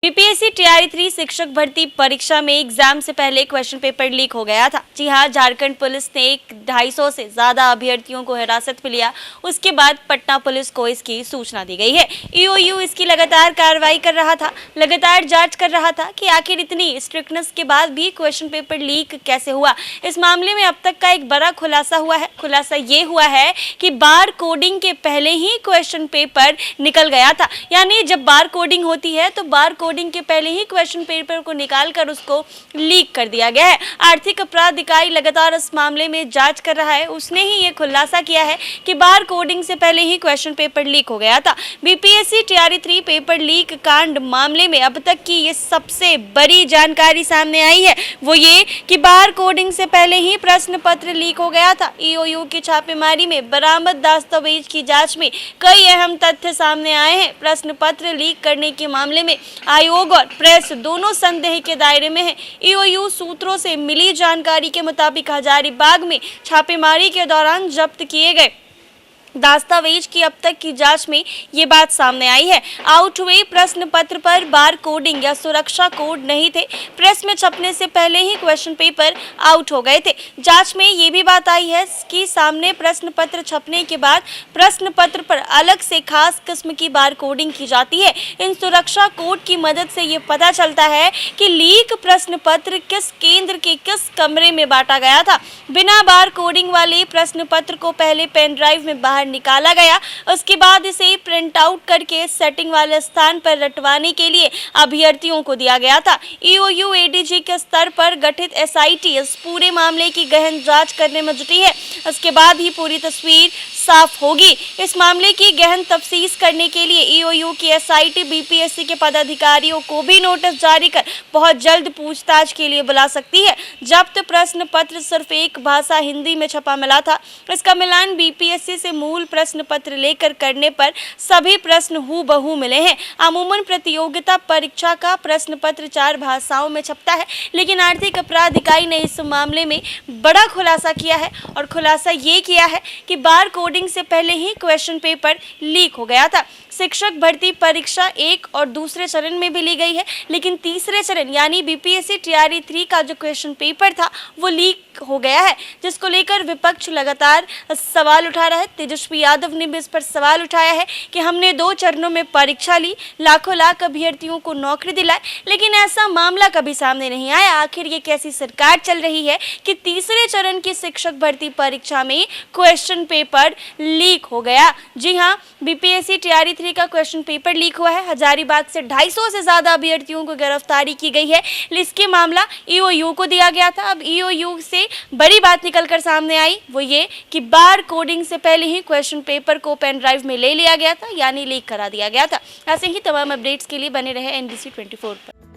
BPSC TRE 3 शिक्षक भर्ती परीक्षा में एग्जाम से पहले क्वेश्चन पेपर लीक हो गया था। जी हां, झारखंड पुलिस ने 250 से ज्यादा अभ्यर्थियों को हिरासत में लिया। उसके बाद पटना पुलिस को इसकी सूचना दी गई है। ईओयू इसकी लगातार कार्रवाई कर रहा था, लगातार जांच कर रहा था कि आखिर इतनी स्ट्रिक्टनेस के बाद भी क्वेश्चन पेपर लीक कैसे हुआ। इस मामले में अब तक का एक बड़ा खुलासा हुआ है। खुलासा ये हुआ है कि बार कोडिंग के पहले ही क्वेश्चन पेपर निकल गया था। यानी जब बार कोडिंग होती है तो बार कोडिंग के पहले ही क्वेश्चन पेपर को निकालकर उसको लीक कर दिया गया है। आर्थिक अपराध इकाई लगातार इस मामले में जांच कर रहा है। उसने ही ये खुलासा किया है कि बार कोडिंग से पहले ही क्वेश्चन पेपर लीक हो गया था। बीपीएससी टीआरई 3 पेपर लीक कांड मामले में अब तक की ये सबसे बड़ी जानकारी सामने आई है। वो ये कि बार कोडिंग से पहले ही प्रश्न पत्र लीक हो गया था। ईओयू की छापेमारी में बरामद दस्तावेज की जांच में कई अहम तथ्य सामने आए हैं। प्रश्न पत्र लीक करने के मामले में आयोग और प्रेस दोनों संदेह के दायरे में है। ईओयू सूत्रों से मिली जानकारी के मुताबिक हजारीबाग में छापेमारी के दौरान जब्त किए गए दस्तावेज की अब तक की जांच में ये बात सामने आई है। आउट हुए प्रश्न पत्र पर बार कोडिंग या सुरक्षा कोड नहीं थे। प्रेस में छपने से पहले ही क्वेश्चन पेपर आउट हो गए थे। जांच में ये भी बात आई है कि सामने प्रश्न पत्र छपने के बाद प्रश्न पत्र पर अलग से खास किस्म की बार कोडिंग की जाती है। इन सुरक्षा कोड की मदद से ये पता चलता है कि लीक प्रश्न पत्र किस केंद्र के किस कमरे में बांटा गया था। बिना बार कोडिंग वाले प्रश्न पत्र को पहले पेन ड्राइव में बाहर निकाला गया, उसके बाद इसे प्रिंट आउट करके सेटिंग वाले स्थान पर रटवाने के लिए अभ्यर्थियों को दिया गया था। ईओयू एडीजी के स्तर पर गठित एसआईटी इस पूरे मामले की गहन जांच करने में जुटी है। उसके बाद ही पूरी तस्वीर साफ होगी। इस मामले की गहन तफ्तीश करने के लिए ईओयू की एसआईटी बीपीएससी के पदाधिकारियों को भी नोटिस जारी कर बहुत जल्द पूछताछ के लिए बुला सकती है। जब्त प्रश्न पत्र सिर्फ एक भाषा हिंदी में छपा मिला था। इसका मिलान बीपीएससी से मूल प्रश्न पत्र लेकर करने पर सभी प्रश्न हूबहू मिले हैं। अमूमन प्रतियोगिता परीक्षा का प्रश्न पत्र 4 भाषाओं में छपता है, लेकिन आर्थिक अपराध इकाई ने इस मामले में बड़ा खुलासा किया है और खुलासा ये किया है कि बार कोडिंग से पहले ही क्वेश्चन पेपर लीक हो गया था। शिक्षक भर्ती परीक्षा 1 और दूसरे चरण में भी ली गई है, लेकिन तीसरे चरण यानी बीपीएससी टीआरई 3 का जो क्वेश्चन पेपर था वो लीक हो गया है, जिसको लेकर विपक्ष लगातार सवाल उठा रहा है। तेजस्वी यादव ने भी इस पर सवाल उठाया है कि हमने 2 चरणों में परीक्षा ली, लाखों लाख अभ्यर्थियों को नौकरी दिलाई, लेकिन ऐसा मामला कभी सामने नहीं आया। आखिर ये कैसी सरकार चल रही है कि तीसरे चरण की शिक्षक भर्ती परीक्षा में क्वेश्चन पेपर लीक हो गया। जी हाँ, बीपीएससी टीआरई 3 का क्वेश्चन पेपर लीक हुआ है। हजारीबाग से 250 से ज्यादा अभ्यर्थियों को गिरफ्तारी की गई है। इसके मामला ईओयू को दिया गया था। अब ईओयू से बड़ी बात निकलकर सामने आई, वो ये कि बार कोडिंग से पहले ही क्वेश्चन पेपर को पेन ड्राइव में ले लिया गया था, यानी लीक करा दिया गया था। ऐसे ही तमाम अपडेट्स के लिए बने रहे NBC 24 पर।